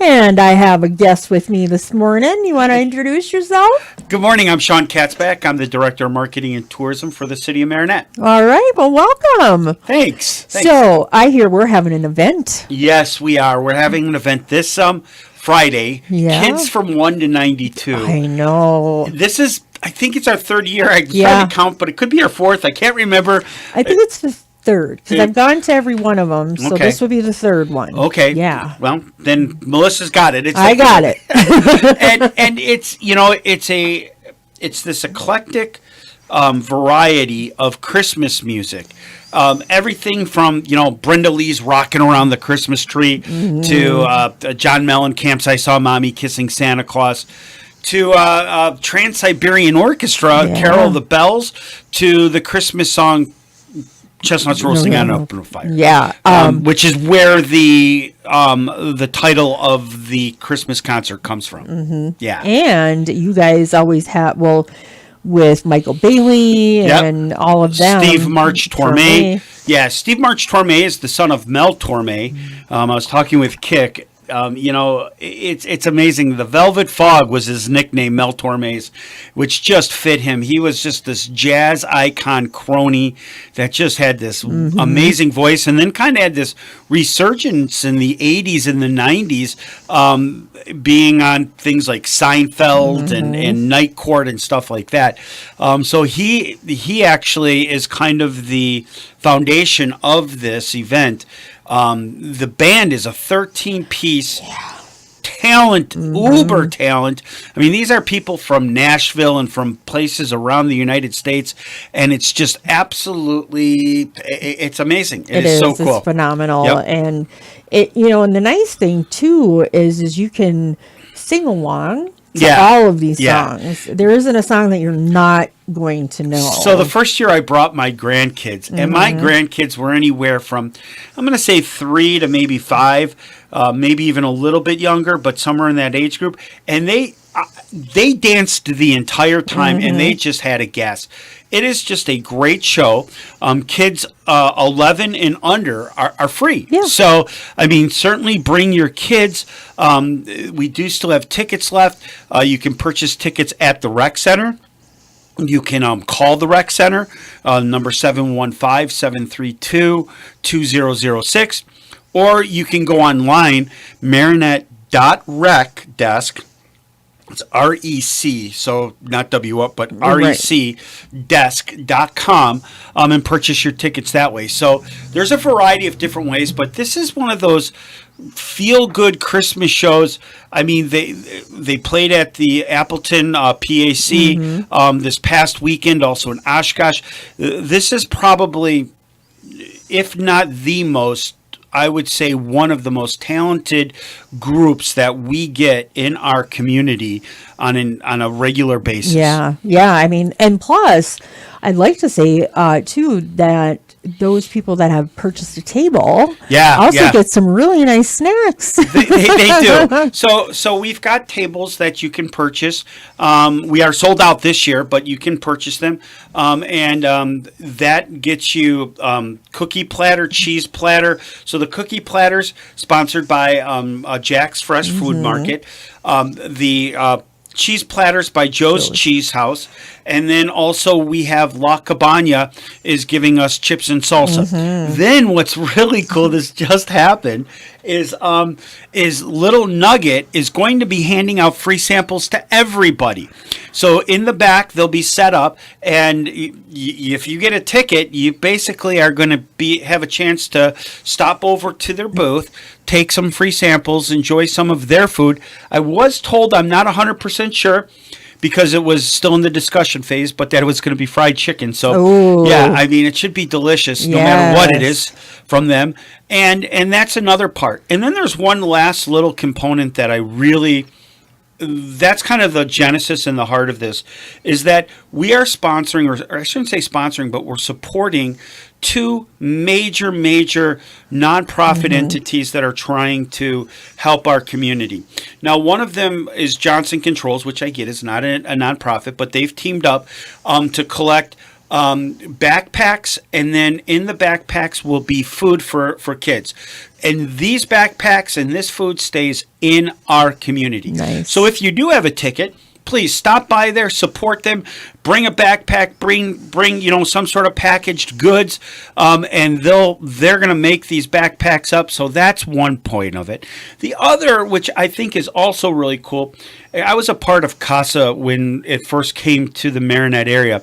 And I have a guest with me this morning. You want to introduce yourself? Good morning. I'm Sean Katzbach. I'm the Director of Marketing and Tourism for the City of Marinette. All right. Well, welcome. Thanks. So I hear we're having an event. Yes, we are. We're having an event this Friday. Yeah. Kids from 1 to 92. I know. This is, I think it's our third year. I tried to count, but it could be our fourth. I can't remember. I think it's the third, because I've gone to every one of them, so this will be the third one. Okay. Yeah. Well, then Melissa's got it. I got it. and it's, it's this eclectic variety of Christmas music. Everything from, Brenda Lee's Rocking Around the Christmas Tree to John Mellencamp's I Saw Mommy Kissing Santa Claus to Trans-Siberian Orchestra, Carol of the Bells, to the Christmas song Chestnuts Roasting on an Open Fire. Yeah. Which is where the title of the Christmas concert comes from. Mm-hmm. Yeah. And you guys always have, with Michael Bailey and all of them. Steve March Torme. Yeah, Steve March Torme is the son of Mel Torme. I was talking with Kick. It's amazing. The Velvet Fog was his nickname, Mel Torme's, which just fit him. He was just this jazz icon crony that just had this amazing voice, and then kind of had this resurgence in the 80s and the 90s, being on things like Seinfeld and Night Court and stuff like that. So he actually is kind of the foundation of this event. The band is a 13-piece talent, uber talent. I mean, these are people from Nashville and from places around the United States, and it's just absolutely, it's amazing. It is so cool. It's phenomenal. Yep. And and the nice thing too is you can sing along to all of these songs. There isn't a song that you're not going to know. So the first year I brought my grandkids, and my grandkids were anywhere from, I'm going to say 3 to maybe 5, maybe even a little bit younger, but somewhere in that age group. And they danced the entire time, and they just had a gas. It is just a great show. Kids 11 and under are free. Yeah. So, I mean, certainly bring your kids. We do still have tickets left. You can purchase tickets at the rec center. You can call the rec center, number 715-732-2006. Or you can go online, marinette.rec desk. It's REC, so not W-up, but REC desk.com, and purchase your tickets that way. So there's a variety of different ways, but this is one of those feel-good Christmas shows. I mean, they played at the Appleton PAC this past weekend, also in Oshkosh. This is probably, if not the most, I would say one of the most talented groups that we get in our community on a regular basis. Yeah. I mean, and plus, I'd like to say too that those people that have purchased a table also get some really nice snacks. They do. So we've got tables that you can purchase. We are sold out this year, but you can purchase them. And that gets you cookie platter, cheese platter. So the cookie platters sponsored by Jack's Fresh Food Market. The cheese platters by Joe's Cheese House. And then also we have La Cabana is giving us chips and salsa. Then what's really cool, this just happened, is Little Nugget is going to be handing out free samples to everybody. So in the back, they'll be set up, and if you get a ticket, you basically are going to have a chance to stop over to their booth, take some free samples, enjoy some of their food. I was told, I'm not 100% sure, because it was still in the discussion phase, but that it was going to be fried chicken. So, yeah, I mean, it should be delicious no matter what it is from them. And that's another part. And then there's one last little component that I really, that's kind of the genesis and the heart of this, is that we are sponsoring, or I shouldn't say sponsoring, but we're supporting 2 major nonprofit entities that are trying to help our community. Now, one of them is Johnson Controls, which I get is not a nonprofit, but they've teamed up to collect backpacks, and then in the backpacks will be food for kids. And these backpacks and this food stays in our community. Nice. So if you do have a ticket, please stop by there, support them, bring a backpack, bring some sort of packaged goods, and they're going to make these backpacks up. So that's one point of it. The other, which I think is also really cool, I was a part of CASA when it first came to the Marinette area.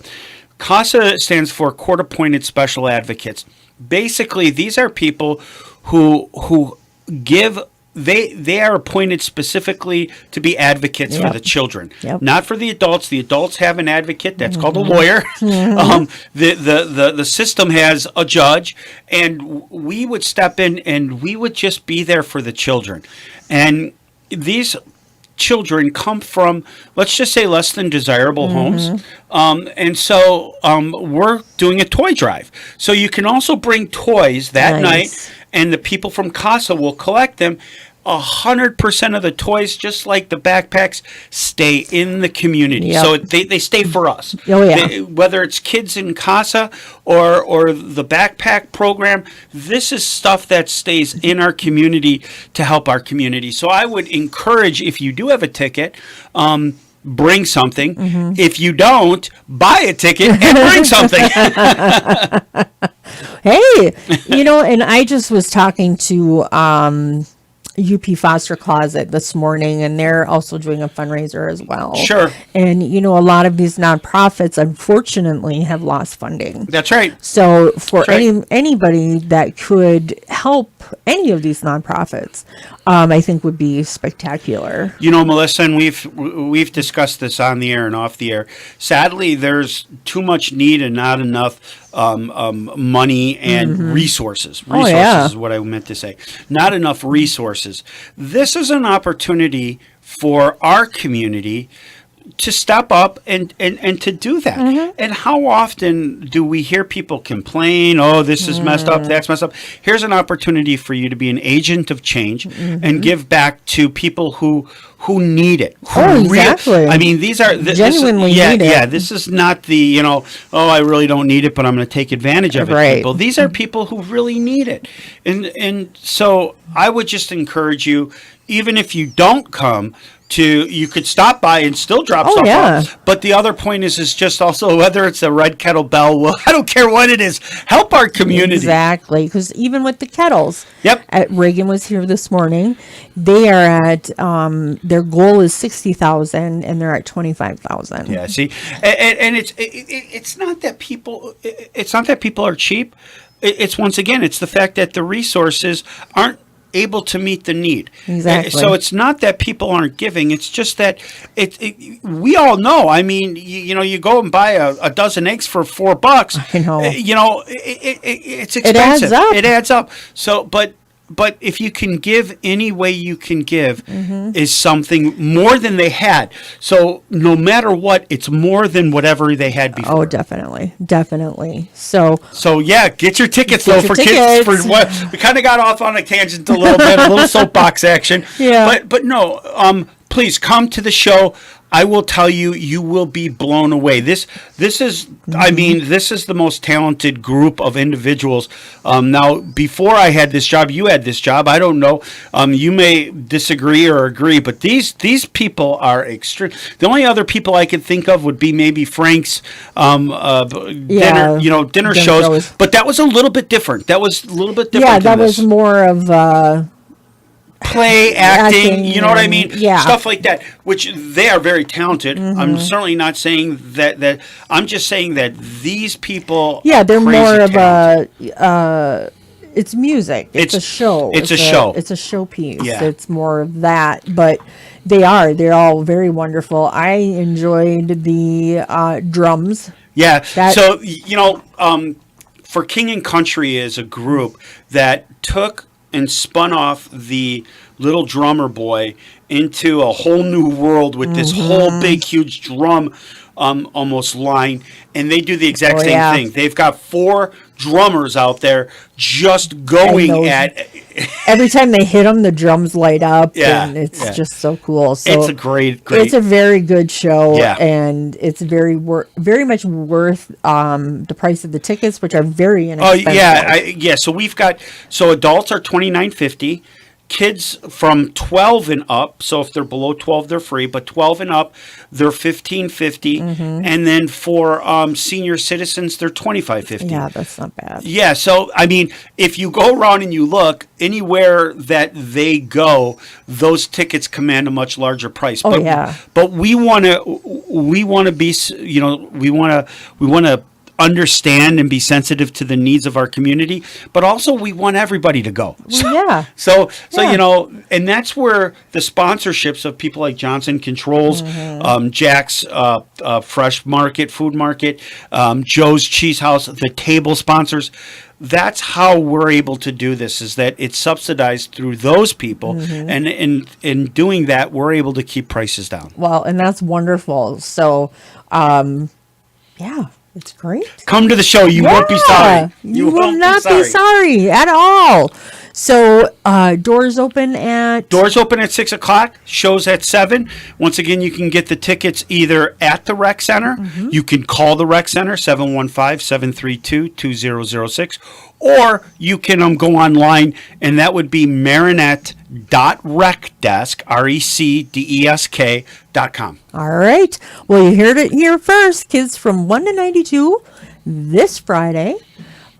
CASA stands for Court Appointed Special Advocates. Basically, these are people who give. They are appointed specifically to be advocates for the children, not for the adults. The adults have an advocate that's called a lawyer. The system has a judge, and we would step in and we would just be there for the children. And these children come from, let's just say, less than desirable homes. And so we're doing a toy drive. So you can also bring toys that night, and the people from CASA will collect them. 100% of the toys, just like the backpacks, stay in the community. So they stay for us. Whether it's kids in CASA or the backpack program, this is stuff that stays in our community to help our community. So I would encourage, if you do have a ticket, bring something. If you don't, buy a ticket and bring something. Hey, and I just was talking to UP Foster Closet this morning, and they're also doing a fundraiser as well. Sure. And a lot of these nonprofits, unfortunately, have lost funding. That's right. So for anybody that could help any of these nonprofits, I think would be spectacular. Melissa, and we've discussed this on the air and off the air. Sadly, there's too much need and not enough money and resources. Resources is what I meant to say. Not enough resources. This is an opportunity for our community to step up and to do that. And how often do we hear people complain, oh, this is messed up, that's messed up. Here's an opportunity for you to be an agent of change and give back to people who need it. Exactly. These are genuinely need it. Yeah, this is not the, I really don't need it, but I'm going to take advantage of it. People. These are people who really need it. And so I would just encourage you, even if you don't come, you could stop by and still drop stuff off. But the other point is just also, whether it's a Red Kettle Bell, well, I don't care what it is, help our community. Exactly, because even with the kettles, Reagan was here this morning. They are at their goal is 60,000, and they're at 25,000. Yeah, see, and it's not that people are cheap. It's once again, it's the fact that the resources aren't able to meet the need. Exactly. So it's not that people aren't giving. It's just that we all know. You go and buy a dozen eggs for $4. I know. It's expensive. It adds up. So, but if you can give any way you can give is something more than they had. So no matter what, it's more than whatever they had before. Oh, definitely. So yeah, get your tickets for kids. For what we kind of got off on a tangent a little bit, a little soapbox action. Yeah. But no, please come to the show. I will tell you, you will be blown away. This is the most talented group of individuals. Now, before I had this job, you had this job. I don't know. You may disagree or agree, but these people are extreme. The only other people I could think of would be maybe Frank's dinner shows. But that was a little bit different. Yeah, that was more of play, acting, you know what I mean? Yeah. Stuff like that, which they are very talented. I'm certainly not saying that I'm just saying that these people they're more of talented. It's music. It's a show. It's a show. It's a showpiece. Yeah. It's more of that, but they're all very wonderful. I enjoyed the drums. Yeah. So, For King and Country is a group that took and spun off the little drummer boy into a whole new world with this whole big, huge drum almost line. And they do the exact same thing. They've got 4 drummers out there just going at. Every time they hit them, the drums light up, and it's just so cool. So it's a great. It's a very good show, and it's very much worth the price of the tickets, which are very inexpensive. Oh yeah, So we've got adults are $29.50. Kids from 12 and up, so if they're below 12, they're free, but 12 and up, they're $15.50, and then for senior citizens, they're $25.50. Yeah, that's not bad. Yeah, so I mean, if you go around and you look anywhere that they go, those tickets command a much larger price. But we want to be, we want to understand and be sensitive to the needs of our community, but also we want everybody to go. So and that's where the sponsorships of people like Johnson Controls, Jack's Fresh Market, Food Market, Joe's Cheese House, the table sponsors, that's how we're able to do this, is that it's subsidized through those people, and in doing that, we're able to keep prices down. Well, and that's wonderful. So it's great. Come to the show. You won't be sorry. You will not be sorry at all. So doors open at 6:00. Shows at 7. Once again, you can get the tickets either at the rec center. You can call the rec center 715-732-2006, or you can go online, and that would be marinette.recdesk RECDESK.com. All right. Well, you heard it here first. Kids from 1 to 92 this Friday.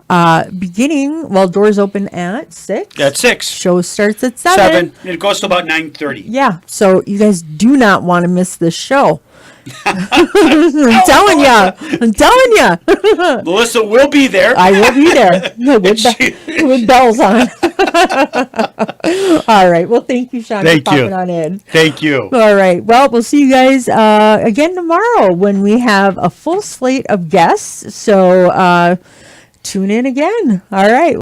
Doors open at 6. At 6. Show starts at 7. It goes to about 9:30. Yeah. So you guys do not want to miss this show. I'm telling you. Melissa will be there. I will be there with bells on. All right. Well, thank you, Sean, for popping on in. Thank you. All right. Well, we'll see you guys again tomorrow when we have a full slate of guests. So tune in again. All right.